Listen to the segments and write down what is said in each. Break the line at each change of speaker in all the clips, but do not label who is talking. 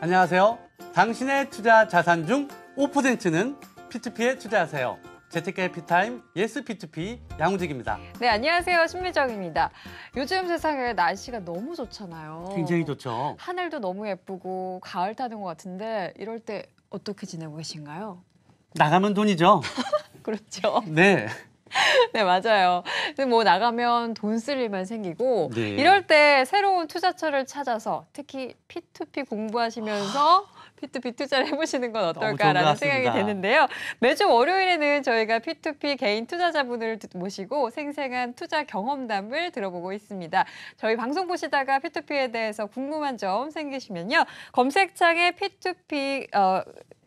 안녕하세요. 당신의 투자 자산 중 5%는 P2P에 투자하세요. 재테크 해피타임 예스 P2P 양우직입니다.
네, 안녕하세요. 신미정입니다. 요즘 세상에 날씨가 너무 좋잖아요.
굉장히 좋죠.
하늘도 너무 예쁘고 가을 타는 것 같은데 이럴 때 어떻게 지내고 계신가요?
나가면 돈이죠.
그렇죠.
네.
네, 맞아요. 근데 뭐 나가면 돈 쓸 일만 생기고
네.
이럴 때 새로운 투자처를 찾아서 특히 P2P 공부하시면서 P2P 투자를 해보시는 건 어떨까라는 생각이 드는데요. 매주 월요일에는 저희가 P2P 개인 투자자분을 모시고 생생한 투자 경험담을 들어보고 있습니다. 저희 방송 보시다가 P2P에 대해서 궁금한 점 생기시면요. 검색창에 P2P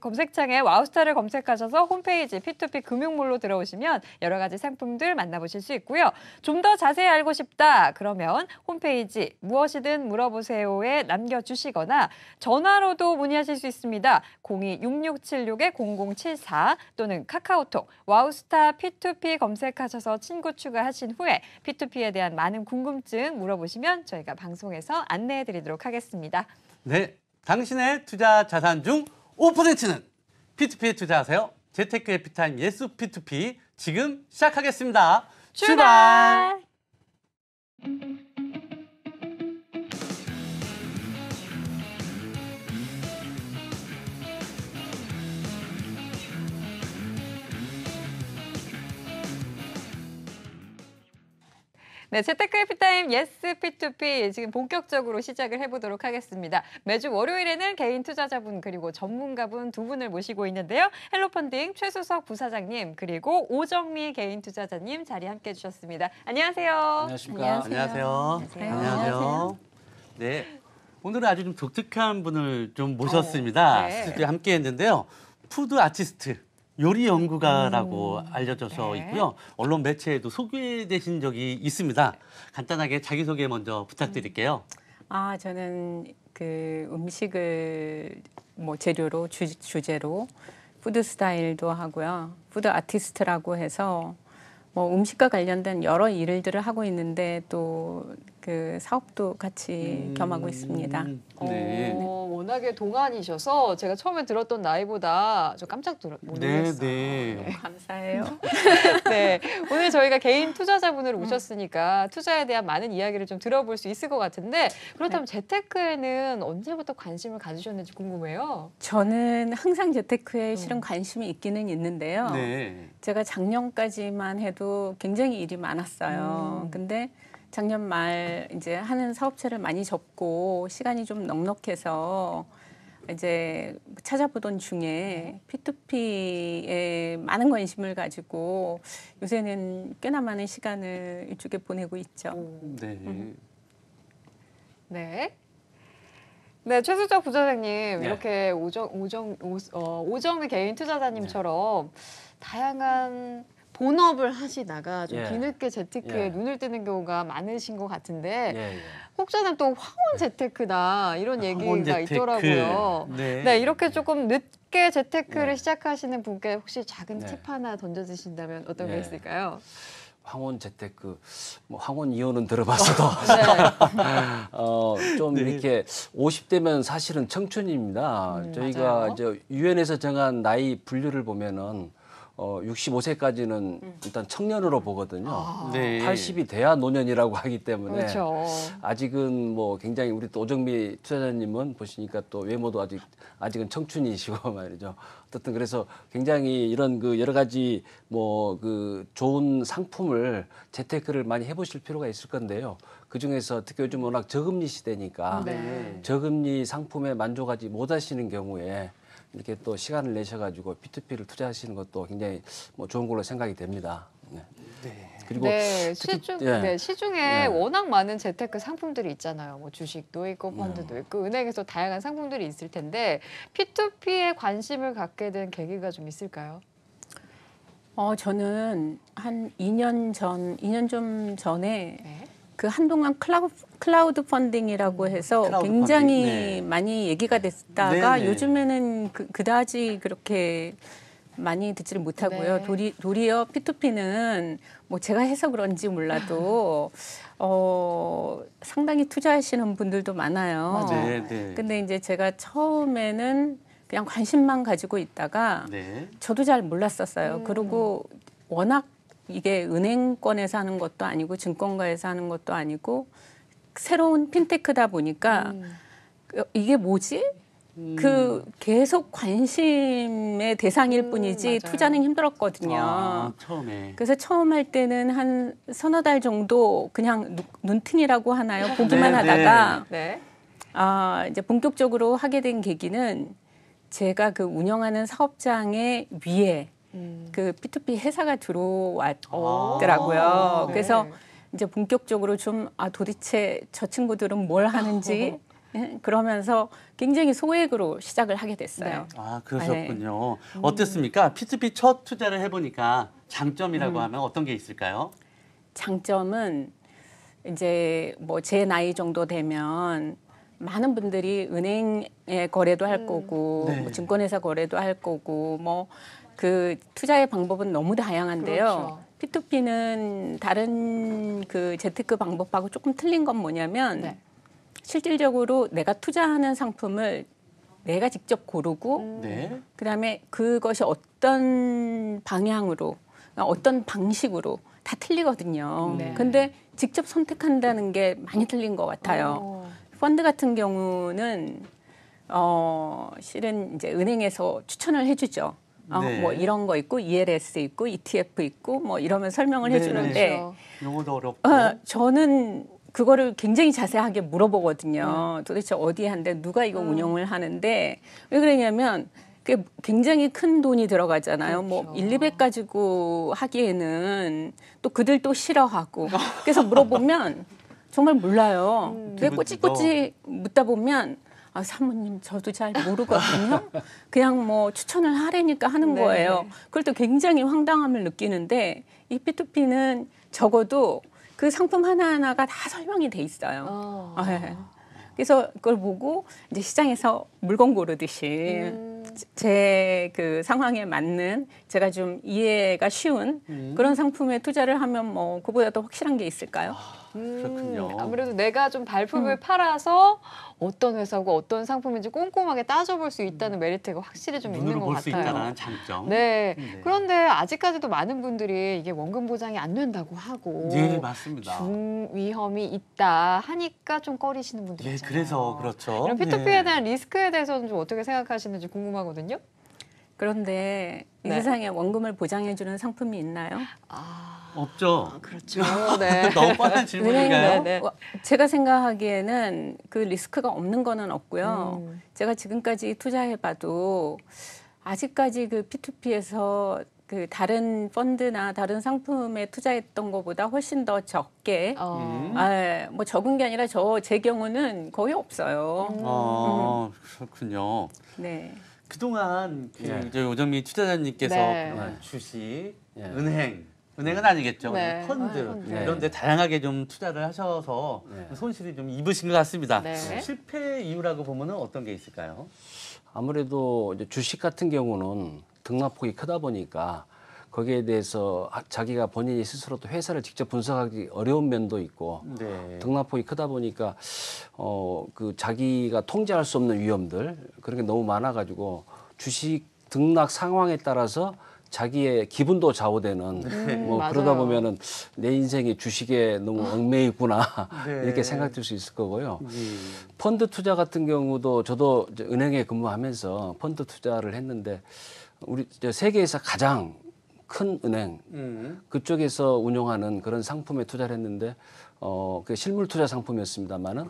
검색창에 와우스타를 검색하셔서 홈페이지 P2P 금융몰로 들어오시면 여러 가지 상품들 만나보실 수 있고요. 좀 더 자세히 알고 싶다 그러면 홈페이지 무엇이든 물어보세요에 남겨주시거나 전화로도 문의하실 수 있습니다. 02-6676-0074 또는 카카오톡 와우스타 P2P 검색하셔서 친구 추가하신 후에 P2P에 대한 많은 궁금증 물어보시면 저희가 방송에서 안내해드리도록 하겠습니다.
네, 당신의 투자 자산 중 5%는 P2P에 투자하세요. 재테크 해피타임 예스 P2P 지금 시작하겠습니다. 출발!
네, 재테크 해피타임 예스 P2P 지금 본격적으로 시작을 해보도록 하겠습니다. 매주 월요일에는 개인 투자자분 그리고 전문가분 두 분을 모시고 있는데요. 헬로펀딩 최수석 부사장님 그리고 오정미 개인 투자자님 자리 함께해 주셨습니다. 안녕하세요.
안녕하십니까.
안녕하세요. 안녕하세요. 네, 오늘은 아주 좀 독특한 분을 좀 모셨습니다.
네.
스튜디오에 함께 했는데요. 푸드 아티스트. 요리 연구가라고 알려져서
네.
있고요. 언론 매체에도 소개되신 적이 있습니다. 간단하게 자기소개 먼저 부탁드릴게요.
저는 그 음식을 뭐 재료로 주제로 푸드 스타일도 하고요. 푸드 아티스트라고 해서 뭐 음식과 관련된 여러 일들을 하고 있는데 또 그 사업도 같이 겸하고 있습니다.
네.
워낙에 동안이셔서 제가 처음에 들었던 나이보다 좀 깜짝 놀랐어요.
네.
감사해요.
네, 오늘 저희가 개인 투자자분을 모셨으니까 투자에 대한 많은 이야기를 좀 들어볼 수 있을 것 같은데 그렇다면 재테크에는 언제부터 관심을 가지셨는지 궁금해요.
저는 항상 재테크에 실은 관심이 있기는 있는데요.
네.
제가 작년까지만 해도 굉장히 일이 많았어요. 근데 작년 말 이제 하는 사업체를 많이 접고 시간이 좀 넉넉해서 이제 찾아보던 중에 P2P에 많은 관심을 가지고 요새는 꽤나 많은 시간을 이쪽에 보내고 있죠.
네.
네. 네, 최수석 부사장님
네.
이렇게 오정미 개인 투자자님처럼 다양한 본업을 하시다가 좀
예.
뒤늦게 재테크에
예.
눈을 뜨는 경우가 많으신 것 같은데
예, 예.
혹자는 또 황혼 재테크다 이런 얘기가
황혼 재테크.
있더라고요.
네.
네, 이렇게 조금 늦게 재테크를
네.
시작하시는 분께 혹시 작은
네.
팁 하나 던져주신다면 어떤 게
네.
있을까요?
황혼 재테크, 뭐 황혼 이혼은 들어봤어도
네.
좀
네.
이렇게 50대면 사실은 청춘입니다. 저희가
맞아요.
이제 유엔에서 정한 나이 분류를 보면은 65세까지는 일단 청년으로 보거든요.
네.
80이 돼야 노년이라고 하기 때문에
그렇죠.
아직은 뭐 굉장히 우리 또 오정미 투자자님은 보시니까 또 외모도 아직은 청춘이시고 말이죠. 어쨌든 그래서 굉장히 이런 그 여러 가지 뭐 그 좋은 상품을 재테크를 많이 해보실 필요가 있을 건데요. 그 중에서 특히 요즘 워낙 저금리 시대니까
네.
저금리 상품에 만족하지 못하시는 경우에 이렇게 또 시간을 내셔가지고 P2P를 투자하시는 것도 굉장히 뭐 좋은 걸로 생각이 됩니다. 네. 그리고
네,
예.
시중에
예.
워낙 많은 재테크 상품들이 있잖아요. 뭐 주식도 있고 펀드도 있고 은행에서 다양한 상품들이 있을 텐데 P2P에 관심을 갖게 된 계기가 좀 있을까요?
저는 한 2년 좀 전에
네.
그 한동안 클라우드 펀딩이라고 해서
클라우드
굉장히
펀딩, 네.
많이 얘기가 됐다가
네네.
요즘에는 그다지 그렇게 많이 듣지를 못하고요.
네.
도리어 P2P는 뭐 제가 해서 그런지 몰라도 상당히 투자하시는 분들도 많아요.
네, 네.
근데 이제 제가 처음에는 그냥 관심만 가지고 있다가
네.
저도 잘 몰랐었어요. 그리고 워낙 이게 은행권에서 하는 것도 아니고 증권가에서 하는 것도 아니고 새로운 핀테크다 보니까 이게 뭐지? 그 계속 관심의 대상일 뿐이지
맞아요.
투자는 힘들었거든요.
아, 처음에.
그래서 처음 할 때는 한 서너 달 정도 그냥 눈팅이라고 하나요? 보기만
네,
하다가
네.
이제 본격적으로 하게 된 계기는 제가 그 운영하는 사업장의 위에 그 P2P 회사가 들어왔더라고요.
네.
그래서 이제 본격적으로 좀 도대체 저 친구들은 뭘 하는지 그러면서 굉장히 소액으로 시작을 하게 됐어요.
아, 그러셨군요. 어땠습니까? P2P 첫 투자를 해보니까 장점이라고 하면 어떤 게 있을까요?
장점은 이제 뭐 제 나이 정도 되면 많은 분들이 은행에 거래도 할 거고
네.
뭐 증권회사 거래도 할 거고 뭐 그 투자의 방법은 너무 다양한데요.
그렇죠.
P2P는 다른 그 재테크 방법하고 조금 틀린 건 뭐냐면
네.
실질적으로 내가 투자하는 상품을 내가 직접 고르고
네.
그다음에 그것이 어떤 방향으로 어떤 방식으로 다 틀리거든요.
네.
근데 직접 선택한다는 게 많이 틀린 것 같아요. 펀드 같은 경우는 실은 이제 은행에서 추천을 해주죠.
네.
뭐 이런 거 있고 ELS 있고 ETF 있고 뭐 이러면 설명을
네,
해주는데
그렇죠.
용어도 어렵고.
저는 그거를 굉장히 자세하게 물어보거든요. 도대체 어디에 한데 누가 이거 운영을 하는데 왜 그러냐면 그게 굉장히 큰 돈이 들어가잖아요. 뭐
그렇죠.
1, 200 가지고 하기에는 또 그들 또 싫어하고 그래서 물어보면 정말 몰라요. 왜 꼬치꼬치 묻다 보면 사모님 저도 잘 모르거든요. 그냥 뭐 추천을 하라니까 하는
네.
거예요. 그럴 때 굉장히 황당함을 느끼는데 이 P2P는 적어도 그 상품 하나하나가 다 설명이 돼 있어요. 네. 그래서 그걸 보고 이제 시장에서 물건 고르듯이 제 그 상황에 맞는 제가 좀 이해가 쉬운 그런 상품에 투자를 하면 뭐 그보다 더 확실한 게 있을까요?
그렇군요.
아무래도 내가 좀 발품을 팔아서 어떤 회사고 어떤 상품인지 꼼꼼하게 따져볼 수 있다는 메리트가 확실히 좀 있는
눈으로
것
볼 수
같아요.
있다는 장점.
네.
네.
그런데 아직까지도 많은 분들이 이게 원금 보장이 안 된다고 하고
네, 맞습니다.
중위험이 있다 하니까 좀 꺼리시는 분들이
네,
있잖아요.
그래서 그렇죠.
이런 P2P에
네.
대한 리스크에 대해서는 좀 어떻게 생각하시는지 궁금하거든요.
그런데 이
네.
세상에 원금을 보장해주는 상품이 있나요?
없죠.
그렇죠. 네.
너무 뻔한 질문인가요?
왜냐면
네.
제가 생각하기에는 그 리스크가 없는 거는 없고요. 제가 지금까지 투자해봐도 아직까지 그 P2P에서 그 다른 펀드나 다른 상품에 투자했던 것보다 훨씬 더 적게 뭐 적은 게 아니라 제 경우는 거의 없어요.
그렇군요.
네.
그동안 그
네.
이제 오정미 투자자님께서
네.
그동안 주식,
네.
은행은 아니겠죠.
네.
펀드
네.
이런 데 다양하게 좀 투자를 하셔서
네.
손실이 좀 입으신 것 같습니다.
네.
실패 이유라고 보면은 어떤 게 있을까요?
아무래도 이제 주식 같은 경우는 등락폭이 크다 보니까 거기에 대해서 자기가 본인이 스스로도 회사를 직접 분석하기 어려운 면도 있고
네.
등락폭이 크다 보니까 그 자기가 통제할 수 없는 위험들 그런 게 너무 많아가지고 주식 등락 상황에 따라서 자기의 기분도 좌우되는 뭐
맞아요.
그러다 보면은 내 인생이 주식에 너무 얽매여 있구나
네.
이렇게 생각될 수 있을 거고요. 펀드 투자 같은 경우도 저도 이제 은행에 근무하면서 펀드 투자를 했는데 우리 이제 세계에서 가장 큰 은행 그쪽에서 운영하는 그런 상품에 투자를 했는데 그 실물 투자 상품이었습니다만은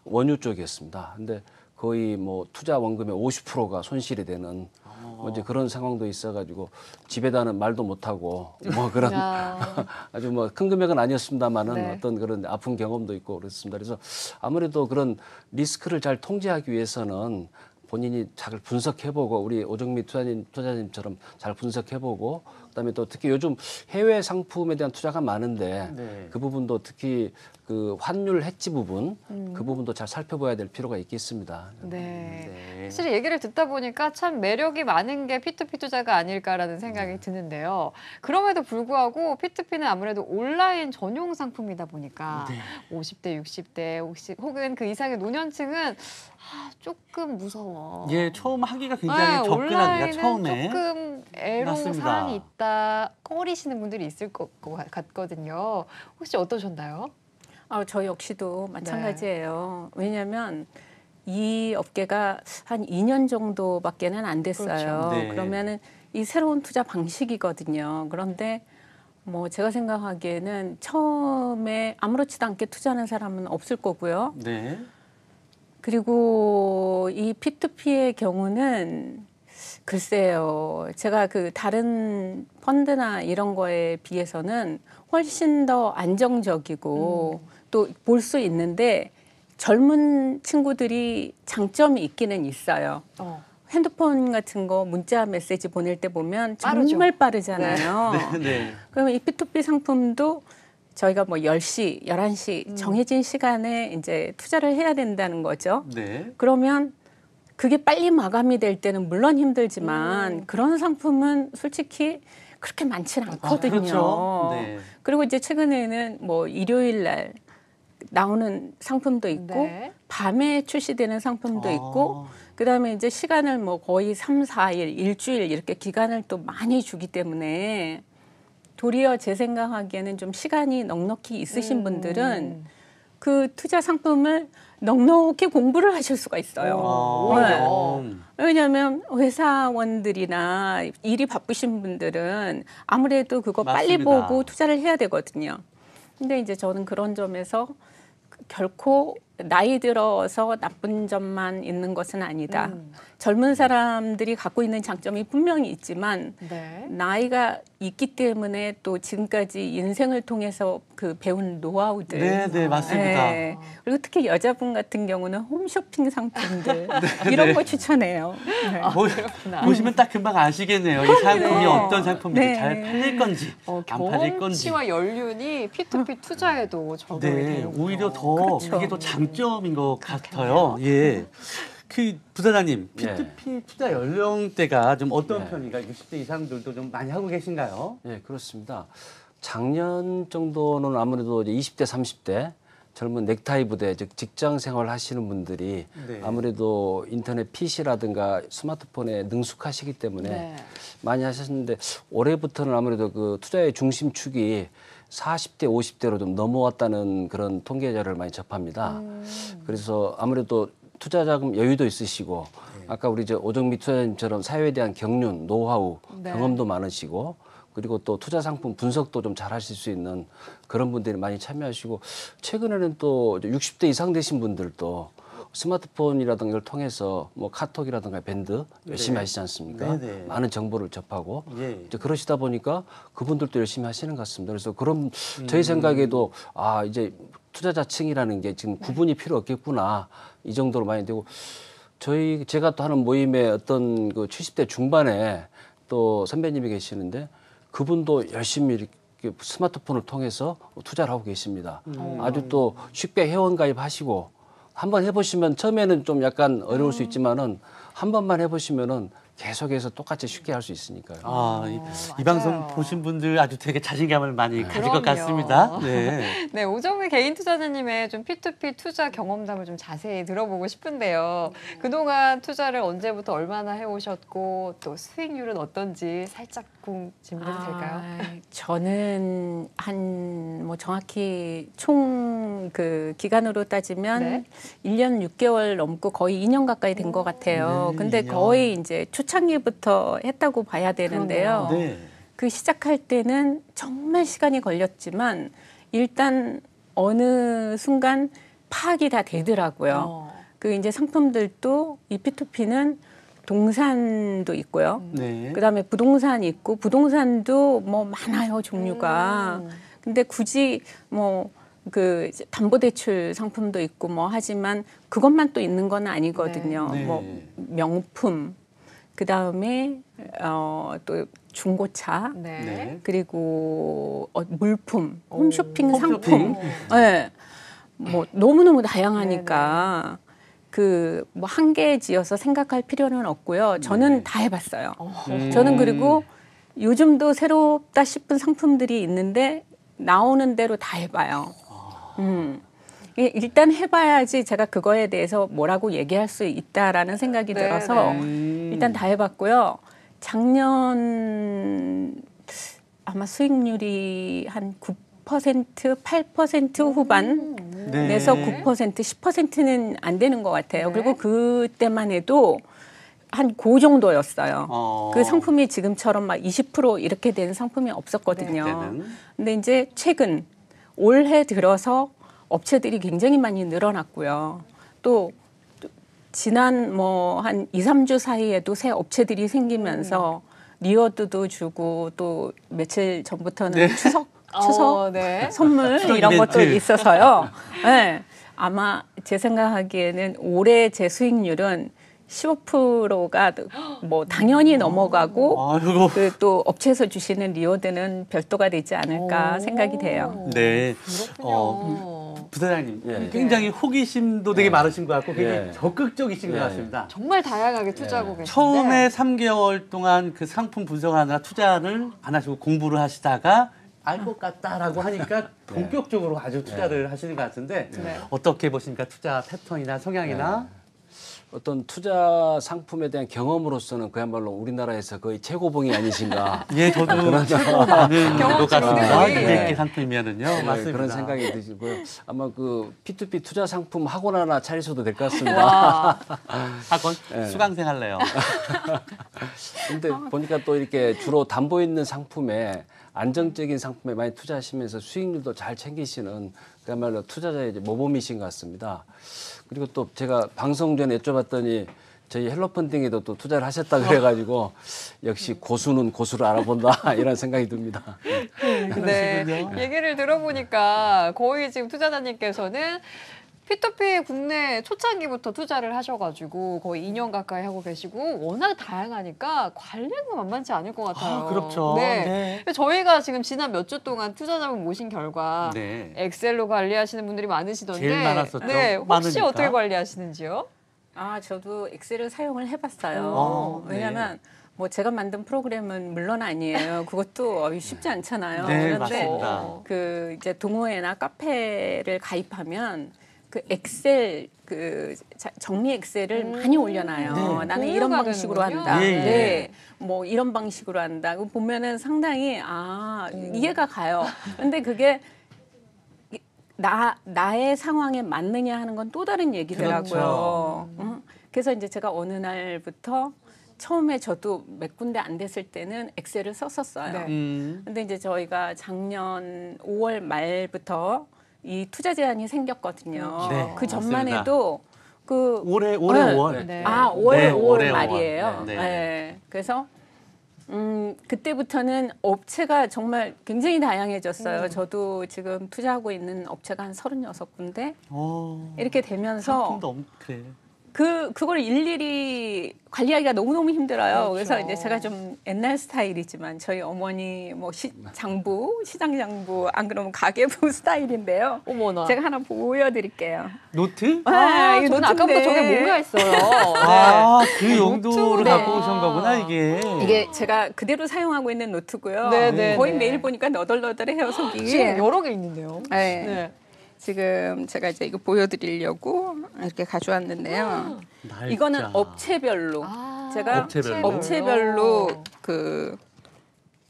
원유 쪽이었습니다. 근데 거의 뭐 투자 원금의 50%가 손실이 되는 뭐 이제 그런 상황도 있어가지고 집에다는 말도 못하고 뭐 그런 아주 뭐 큰 금액은 아니었습니다만은
네.
어떤 그런 아픈 경험도 있고 그렇습니다. 그래서 아무래도 그런 리스크를 잘 통제하기 위해서는 본인이 잘 분석해보고 우리 오정미 투자자님처럼 잘 분석해보고 그다음에 또 특히 요즘 해외 상품에 대한 투자가 많은데
네.
그 부분도 특히 그 환율 해지 부분 그 부분도 잘 살펴봐야 될 필요가 있겠습니다.
네.
네.
사실 얘기를 듣다 보니까 참 매력이 많은 게 P2P 투자가 아닐까라는 생각이 드는데요. 그럼에도 불구하고 P2P는 아무래도 온라인 전용 상품이다 보니까
네.
50대, 60대 혹은 그 이상의 노년층은 조금 무서워.
예, 처음 하기가 굉장히 접근하기가
온라인은
처음에
조금 애로
맞습니다.
사항이 있다 꺼리시는 분들이 있을 것 같거든요. 혹시 어떠셨나요?
저 역시도 마찬가지예요. 왜냐하면 이 업계가 한 2년 정도밖에는 안 됐어요.
그렇죠. 네.
그러면은 이 새로운 투자 방식이거든요. 그런데 뭐 제가 생각하기에는 처음에 아무렇지도 않게 투자하는 사람은 없을 거고요.
네.
그리고 이 P2P의 경우는 글쎄요. 제가 그 다른 펀드나 이런 거에 비해서는 훨씬 더 안정적이고 또 볼 수 있는데 젊은 친구들이 장점이 있기는 있어요. 핸드폰 같은 거 문자 메시지 보낼 때 보면 정말 빠르잖아요.
네. 네.
그러면 이 P2P 상품도 저희가 뭐 10시, 11시 정해진 시간에 이제 투자를 해야 된다는 거죠.
네.
그러면 그게 빨리 마감이 될 때는 물론 힘들지만 그런 상품은 솔직히 그렇게 많지는 않거든요.
그렇죠. 네.
그리고 이제 최근에는 뭐 일요일 날 나오는 상품도 있고
네.
밤에 출시되는 상품도 있고 그다음에 이제 시간을 뭐 거의 3, 4일, 일주일 이렇게 기간을 또 많이 주기 때문에 도리어 제 생각하기에는 좀 시간이 넉넉히 있으신 분들은 그 투자 상품을 넉넉히 공부를 하실 수가 있어요. 네. 왜냐하면 회사원들이나 일이 바쁘신 분들은 아무래도 그거 빨리
맞습니다.
보고 투자를 해야 되거든요. 근데 이제 저는 그런 점에서 결코 나이 들어서 나쁜 점만 있는 것은 아니다. 젊은 사람들이 갖고 있는 장점이 분명히 있지만
네.
나이가 있기 때문에 또 지금까지 인생을 통해서 그 배운 노하우들.
네, 네, 맞습니다.
네. 그리고 특히 여자분 같은 경우는 홈쇼핑 상품들 이런 거 추천해요. 네.
보시면 딱 금방 아시겠네요. 이 상품이
네.
어떤 상품인지
네.
잘 팔릴 건지 안 팔릴 건지.
경험치와 연륜이 P2P 투자에도 적용이
네,
되는군요.
오히려 더
그렇죠.
그게 더 장점인 것 같아요. 예. 그 부사장님, P2P 투자 연령대가 좀 어떤 편인가요? 60대 이상들도 좀 많이 하고 계신가요?
네, 그렇습니다. 작년 정도는 아무래도 이제 20대, 30대 젊은 넥타이 부대, 즉 직장 생활 하시는 분들이
네.
아무래도 인터넷 PC라든가 스마트폰에 능숙하시기 때문에
네.
많이 하셨는데 올해부터는 아무래도 그 투자의 중심축이 40대, 50대로 좀 넘어왔다는 그런 통계 자료를 많이 접합니다. 그래서 아무래도 투자 자금 여유도 있으시고 아까 우리 오정미 투자자님처럼 사회에 대한 경륜, 노하우,
네.
경험도 많으시고 그리고 또 투자 상품 분석도 좀 잘 하실 수 있는 그런 분들이 많이 참여하시고 최근에는 또 60대 이상 되신 분들도 스마트폰이라든가 이걸 통해서 뭐 카톡이라든가 밴드 열심히 하시지 않습니까?
네네.
많은 정보를 접하고
예.
이제 그러시다 보니까 그분들도 열심히 하시는 것 같습니다. 그래서 그런 저희 생각에도 이제 투자자층이라는 게 지금 구분이 필요 없겠구나 이 정도로 많이 되고 제가 또 하는 모임에 어떤 그 70대 중반에 또 선배님이 계시는데 그분도 열심히 이렇게 스마트폰을 통해서 투자를 하고 계십니다. 아주 또 쉽게 회원가입하시고 한번 해보시면 처음에는 좀 약간 어려울 수 있지만은 한 번만 해보시면은 계속해서 똑같이 쉽게 할 수 있으니까요.
이 방송 보신 분들 아주 되게 자신감을 많이 가질 것
그럼요.
같습니다. 네.
네, 오정미 개인 투자자님의 좀 P2P 투자 경험담을 좀 자세히 들어보고 싶은데요. 그동안 투자를 언제부터 얼마나 해오셨고 또 수익률은 어떤지 살짝 질문해도 될까요?
저는 뭐 정확히 총 그 기간으로 따지면
네.
1년 6개월 넘고 거의 2년 가까이 된 것 같아요.
네,
근데
2년.
거의 이제 초창기부터 했다고 봐야 되는데요.
네.
그 시작할 때는 정말 시간이 걸렸지만 일단 어느 순간 파악이 다 되더라고요. 그 이제 상품들도 이 P2P는 동산도 있고요.
네.
그다음에 부동산 있고 부동산도 뭐 많아요, 종류가. 근데 굳이 뭐 그 담보대출 상품도 있고 뭐 하지만 그것만 또 있는 건 아니거든요.
네.
뭐 명품 그다음에 또 중고차,
네.
네.
그리고 물품, 홈쇼핑
홈쇼핑.
상품. 네. 뭐 너무너무 다양하니까 그 뭐 한 개 지어서 생각할 필요는 없고요. 저는
네.
다 해봤어요.
음.
저는 그리고 요즘도 새롭다 싶은 상품들이 있는데 나오는 대로 다 해봐요. 일단 해봐야지 제가 그거에 대해서 뭐라고 얘기할 수 있다라는 생각이
네,
들어서
네.
일단 다 해봤고요. 작년 아마 수익률이 한 9%, 8% 후반
네.
내서 9%, 10%는 안 되는 것 같아요.
네.
그리고 그때만 해도 한 그 정도였어요. 그 상품이 지금처럼 막 20% 이렇게 된 상품이 없었거든요.
그때는.
근데 이제 최근 올해 들어서 업체들이 굉장히 많이 늘어났고요. 또 지난 뭐 한 2, 3주 사이에도 새 업체들이 생기면서 리워드도 주고 또 며칠 전부터는
네.
추석
네.
선물
추석
이런
이벤트.
것도 있어서요. 네. 아마 제 생각하기에는 올해 제 수익률은 15%가 뭐 당연히 넘어가고
아이고.
그 또 업체에서 주시는 리워드는 별도가 되지 않을까 생각이 돼요.
네.
그렇군요.
부사장님
예.
굉장히 호기심도 되게 많으신 것 같고 굉장히
예.
적극적이신 것
예.
같습니다.
정말 다양하게 투자하고 계신데
처음에 3개월 동안 그 상품 분석하느라 투자를 안 하시고 공부를 하시다가 알 것 같다라고 하니까 본격적으로 아주 투자를 하시는 것 같은데
네.
어떻게 보십니까? 투자 패턴이나 성향이나
어떤 투자 상품에 대한 경험으로서는 그야말로 우리나라에서 거의 최고봉이 아니신가.
예, 저도 최고 많은 것 같습니다.
경험치가
200개 상품이면은요.
네,
맞습니다.
그런 생각이 드시고요. 아마 그 P2P 투자 상품 학원 하나 차리셔도 될 것 같습니다.
와,
학원
예.
수강생 할래요.
근데 보니까 또 이렇게 주로 담보 있는 상품에 안정적인 상품에 많이 투자하시면서 수익률도 잘 챙기시는 그야말로 투자자의 이제 모범이신 것 같습니다. 그리고 또 제가 방송 전에 여쭤봤더니 저희 헬로펀딩에도 또 투자를 하셨다 그래가지고 역시 고수는 고수를 알아본다 이런 생각이 듭니다.
네.
그러시군요.
얘기를 들어보니까 거의 지금 투자자님께서는 P2P 국내 초창기부터 투자를 하셔가지고 거의 2년 가까이 하고 계시고 워낙 다양하니까 관리가 만만치 않을 것 같아요.
아, 그렇죠.
네. 저희가 지금 지난 몇 주 동안 투자자분 모신 결과
네.
엑셀로 관리하시는 분들이 많으시던데
제일 많았었죠.
네, 혹시
많으니까.
어떻게 관리하시는지요?
저도 엑셀을 사용을 해봤어요.
어, 네.
왜냐하면 뭐 제가 만든 프로그램은 물론 아니에요. 그것도 쉽지 않잖아요.
네,
그런데
맞습니다.
그 이제 동호회나 카페를 가입하면 그 엑셀 그 정리 엑셀을 많이 올려놔요.
네.
나는 이런
공유가
방식으로
되는군요.
한다.
예, 예.
네. 뭐 이런 방식으로 한다. 그거 보면은 상당히 이해가 가요. 근데 그게 나의 상황에 맞느냐 하는 건 또 다른 얘기더라고요.
그렇죠.
그래서 이제 제가 어느 날부터 처음에 저도 몇 군데 안 됐을 때는 엑셀을 썼었어요.
네.
근데 이제 저희가 작년 5월 말부터 이 투자 제한이 생겼거든요.
네,
그 전만
맞습니다.
해도 그
올해
네.
5월.
네.
5월
네,
5월
올해
말이에요.
5월.
네.
네.
그래서 그때부터는 업체가 정말 굉장히 다양해졌어요. 저도 지금 투자하고 있는 업체가 한 36군데 이렇게 되면서
상품도 그래.
그걸 일일이 관리하기가 너무너무 힘들어요.
그렇죠.
그래서 이제 제가 좀 옛날 스타일이지만 저희 어머니 뭐 장부, 시장 장부, 안 그러면 가계부 스타일인데요.
어머나.
제가 하나 보여드릴게요.
노트?
아,
이게
저는
노트인데.
아까부터 저게 뭔가 했어요.
아,
네.
그 용도를
노트네.
갖고 오신 거구나, 이게.
이게 제가 그대로 사용하고 있는 노트고요.
네, 네,
거의
네.
매일 보니까 너덜너덜해요, 속이.
지금 여러 개 있는데요.
네.
네.
지금 제가 이제 이거 보여드리려고 이렇게 가져왔는데요.
날짜.
이거는 업체별로 제가
업체별로.
업체별로 그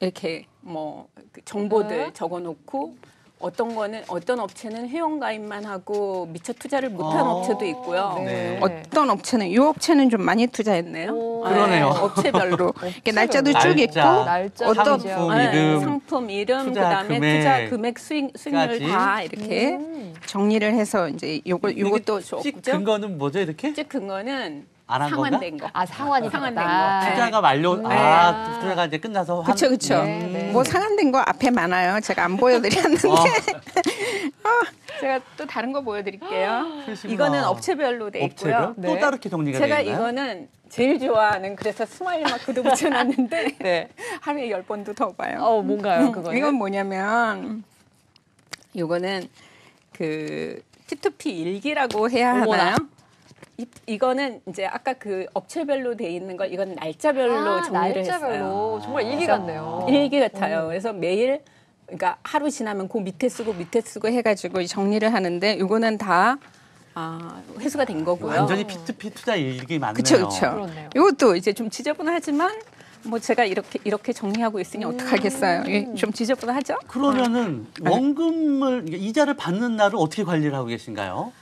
이렇게 뭐 그 정보들
네.
적어놓고 어떤 거는 어떤 업체는 회원가입만 하고 미처 투자를 못한 업체도 있고요.
네.
어떤 업체는 이 업체는 좀 많이 투자했네요.
오.
그러네요.
업체별로 이렇게 날짜도 쭉
날짜,
있고
날짜,
어떤
상품
네,
이름,
상품 이름
투자
그다음에
금액
투자 금액 수익률
까지.
다 이렇게 정리를 해서 이제 요것도
찍
줬죠.
근거는 뭐죠, 이렇게?
찍 근거는
안 한 건가?
상환된 거.
아, 상환이
상환된
됐다.
거.
투자가 투자가 이제 끝나서
그렇죠, 그렇죠.
네.
뭐 상환된 거 앞에 많아요. 제가 안 보여드렸는데 제가 또 다른 거 보여드릴게요.
그러시구나.
이거는 업체별로 돼 있고요.
업체별? 또
네.
다르게 정리가
제가
되어 있나요?
이거는 제일 좋아하는 그래서 스마일 마크도 붙여놨는데
네.
하루에 10번도 더 봐요.
뭔가요, 그거는?
이건 뭐냐면 이거는 그 P2P 일기라고 해야
어머나.
하나요? 이거는 이제 아까 그 업체별로 돼 있는 걸 이건 날짜별로 정리를
날짜별로.
했어요.
정말 일기
그래서
같네요.
일기 같아요. 그래서 매일 그러니까 하루 지나면 그 밑에 쓰고 해가지고 정리를 하는데 이거는 다 회수가 된 거고요.
완전히 P2P 투자 일기 맞네요.
그렇죠, 그렇죠.
그렇네요.
이것도 이제 좀 지저분하지만 뭐 제가 이렇게 정리하고 있으니 어떡하겠어요. 이게 좀 지저분하죠?
그러면은 원금을 그러니까 이자를 받는 날은 어떻게 관리를 하고 계신가요?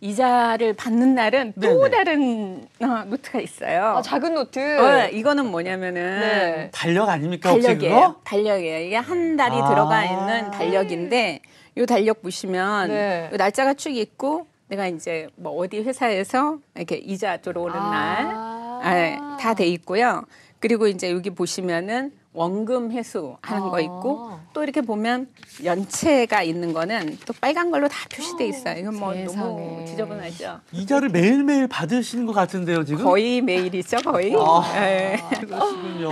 이자를 받는 날은 또
네네.
다른 노트가 있어요.
작은 노트.
이거는 뭐냐면은
네.
달력 아닙니까 혹시
달력이에요.
그거?
달력이에요. 이게 한 달이 들어가 있는 달력인데 이 달력 보시면
네.
요 날짜가 쭉 있고 내가 이제 뭐 어디 회사에서 이렇게 이자 들어오는 날 다 돼 있고요. 그리고 이제 여기 보시면은 원금 회수하는 거 있고 또 이렇게 보면 연체가 있는 거는 또 빨간 걸로 다 표시돼 있어요. 이건 뭐
세상에.
너무 지저분하죠.
이자를 매일매일 받으시는 것 같은데요 지금?
거의 매일이죠, 거의. 네.
그러시군요.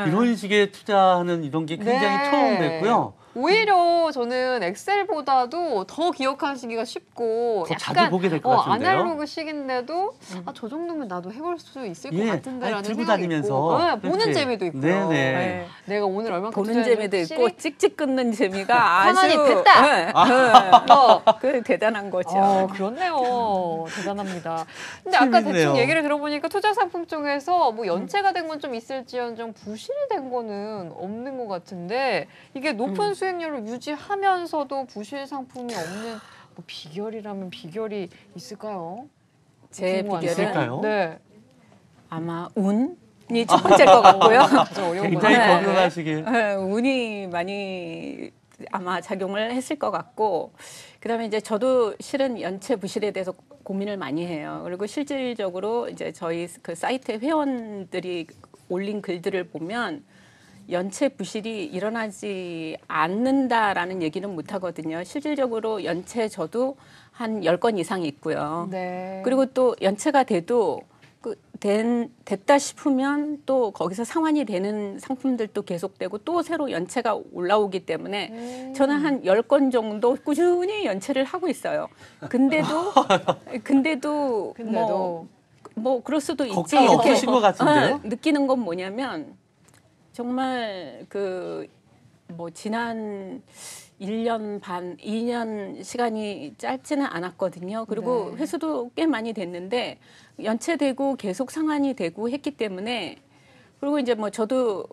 이런 식의 투자하는 이런 게 굉장히
네.
처음 뵙고요.
오히려 저는 엑셀보다도 더 기억하시기가 쉽고
더 자주 보게 될것 같은데요?
아날로그식인데도 저 정도면 나도 해볼 수 있을 것 같은데라는
들고
생각이
다니면서
있고 보는
그렇지.
재미도 있고요.
네네.
네. 내가 오늘 얼마큼
보는 재미도 있고 찍찍 끊는 재미가 아주
상한이 됐다.
그 대단한 거죠.
그렇네요. 대단합니다. 근데 아까
재밌네요.
대충 얘기를 들어보니까 투자 상품 중에서 뭐 연체가 된 건 좀 있을지언정 부실이 된 거는 없는 것 같은데 이게 높은 수익률을 유지하면서도 부실 상품이 없는 뭐 비결이라면 비결이 있을까요?
제
궁금하네요.
비결은
있을까요?
네.
아마 운이 첫 번째일 것 같고요.
가장 어려운
굉장히
거네요.
건강하시길.
운이 많이 아마 작용을 했을 것 같고 그다음에 이제 저도 실은 연체 부실에 대해서 고민을 많이 해요. 그리고 실질적으로 이제 저희 그 사이트 회원들이 올린 글들을 보면 연체 부실이 일어나지 않는다라는 얘기는 못 하거든요. 실질적으로 연체 저도 한 10건 이상 있고요.
네.
그리고 또 연체가 돼도 됐다 싶으면 또 거기서 상환이 되는 상품들도 계속되고 또 새로 연체가 올라오기 때문에 저는 한 10건 정도 꾸준히 연체를 하고 있어요. 근데도 뭐 그럴 수도 있지.
걱정이
이렇게
없으신 것 같은데요?
느끼는 건 뭐냐면 정말 뭐 지난 1년 반, 2년 시간이 짧지는 않았거든요. 그리고
네.
회수도 꽤 많이 됐는데 연체되고 계속 상환이 되고 했기 때문에 그리고 이제 뭐 저도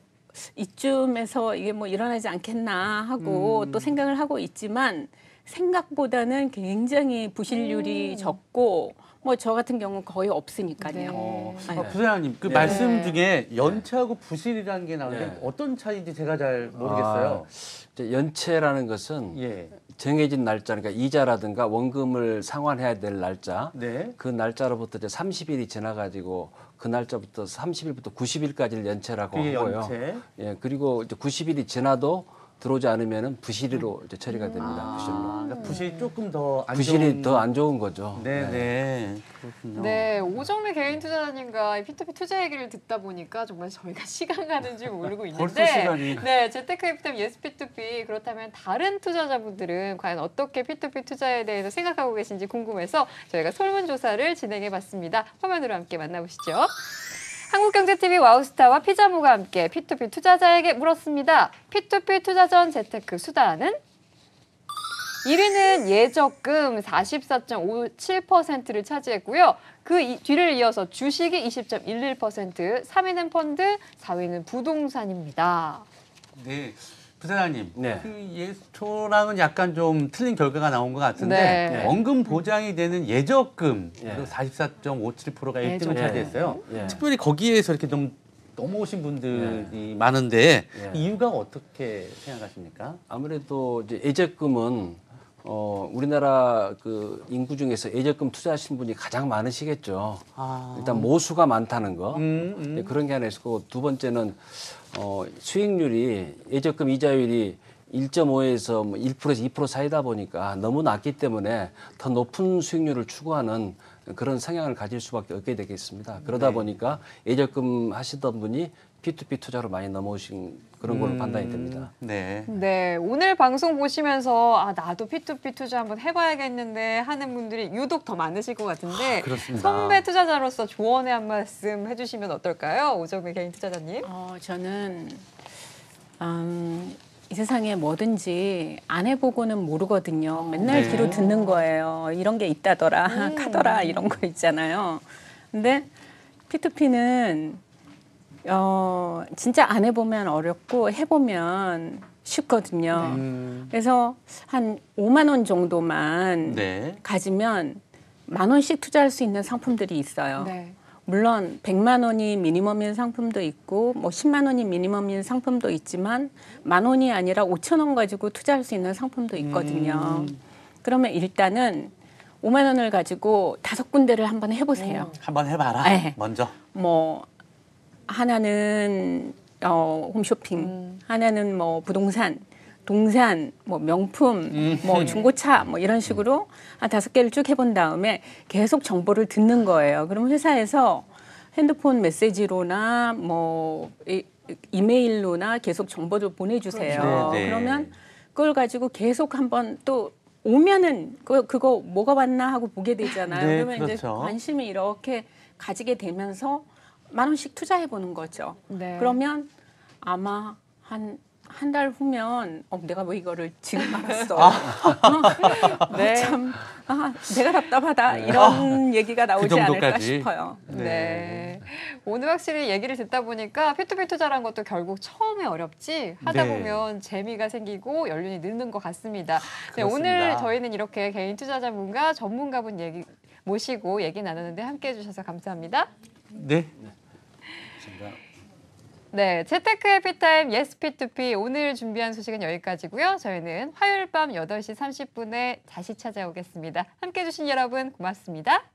이쯤에서 이게 뭐 일어나지 않겠나 하고 또 생각을 하고 있지만 생각보다는 굉장히 부실률이 적고 뭐 저 같은 경우는 거의 없으니까요.
네.
부사장님 그
네.
말씀 중에 연체하고 부실이라는 게 나오는데
네.
어떤 차이인지 제가 잘 모르겠어요.
이제 연체라는 것은
예.
정해진 날짜, 그러니까 이자라든가 원금을 상환해야 될 날짜,
네.
그 날짜로부터 이제 30일이 지나가지고 그 날짜부터 30일부터 90일까지를 연체라고
그게
하고요.
연체.
예, 그리고 이제 90일이 지나도 들어오지 않으면은 부실로 이제 처리가 됩니다. 부실로.
그러니까 부실이 조금 더 안
부실이
좋은...
더 안 좋은 거죠.
네네. 그렇군요.
네, 오정미 개인 투자자님과 이 P2P 투자 얘기를 듣다 보니까 정말 저희가 시간 가는 줄 모르고 있는데
벌써 시간이.
네, 재테크 FTM 예스 P2P 그렇다면 다른 투자자분들은 과연 어떻게 P2P 투자에 대해서 생각하고 계신지 궁금해서 저희가 설문조사를 진행해봤습니다. 화면으로 함께 만나보시죠. 한국경제TV 와우스타와 피자모가 함께 P2P 투자자에게 물었습니다. P2P 투자 전 재테크 수단은? 1위는 예적금 44.57%를 차지했고요. 그 뒤를 이어서 주식이 20.11%, 3위는 펀드, 4위는 부동산입니다.
네. 부사장님,
네.
그 예초랑은 약간 좀 틀린 결과가 나온 것 같은데
네.
원금 보장이 되는 예적금
예.
44.57%가 1등을
예적금.
차지했어요.
예.
특별히 거기에서 이렇게 좀 넘어오신 분들이 많은데
예.
이유가 어떻게 생각하십니까?
아무래도 이제 예적금은 우리나라 그 인구 중에서 예적금 투자하신 분이 가장 많으시겠죠.
아.
일단 모수가 많다는 거.
음.
네, 그런 게 하나 있고 두 번째는 수익률이 예적금 이자율이 1.5에서 뭐 1%에서 2% 사이다 보니까 너무 낮기 때문에 더 높은 수익률을 추구하는 그런 성향을 가질 수밖에 없게 되겠습니다. 그러다 보니까 예적금 하시던 분이 P2P 투자로 많이 넘어오신 그런 걸로 판단이 됩니다.
네.
네, 오늘 방송 보시면서 아, 나도 P2P 투자 한번 해봐야겠는데 하는 분들이 유독 더 많으실 것 같은데
그렇습니다.
선배 투자자로서 조언의 한 말씀 해주시면 어떨까요? 오정미 개인 투자자님.
저는 이 세상에 뭐든지 안 해보고는 모르거든요. 맨날
네.
뒤로 듣는 거예요. 이런 게 있다더라, 카더라 이런 거 있잖아요. 근데 P2P는 진짜 안 해보면 어렵고 해보면 쉽거든요. 그래서 한 5만 원 정도만
네.
가지면 1,000원씩 투자할 수 있는 상품들이 있어요.
네.
물론 100만 원이 미니멈인 상품도 있고 뭐 10만 원이 미니멈인 상품도 있지만 10,000원이 아니라 5,000원 가지고 투자할 수 있는 상품도 있거든요. 그러면 일단은 5만 원을 가지고 5군데를 한번 해보세요.
한번 해봐라.
네.
먼저.
뭐 하나는 홈쇼핑, 하나는 뭐 부동산, 동산, 뭐 명품, 뭐 중고차, 뭐 이런 식으로 한 5개를 쭉 해본 다음에 계속 정보를 듣는 거예요. 그럼 회사에서 핸드폰 메시지로나 뭐 이메일로나 계속 정보를 보내주세요.
그렇죠. 네, 네.
그러면 그걸 가지고 계속 한번 또 오면은 그거 뭐가 왔나 하고 보게 되잖아요.
네,
그러면 이제
그렇죠.
관심이 이렇게 가지게 되면서 10,000원씩 투자해 보는 거죠.
네.
그러면 아마 한 달 후면 내가 왜 이거를 지금 알았어.
네.
참 내가 답답하다 이런 얘기가 나오지 않을까
정도까지.
싶어요.
네. 오늘 확실히 얘기를 듣다 보니까 P2P 투자라는 것도 결국 처음에 어렵지 하다
네.
보면 재미가 생기고 연륜이 느는 것 같습니다. 네,
그렇습니다.
오늘 저희는 이렇게 개인 투자자분과 전문가분 모시고 얘기 나누는데 함께해 주셔서 감사합니다.
네.
감사합니다.
네, 재테크 해피타임 예스 P2P 오늘 준비한 소식은 여기까지고요. 저희는 화요일 밤 8시 30분에 다시 찾아오겠습니다. 함께해 주신 여러분 고맙습니다.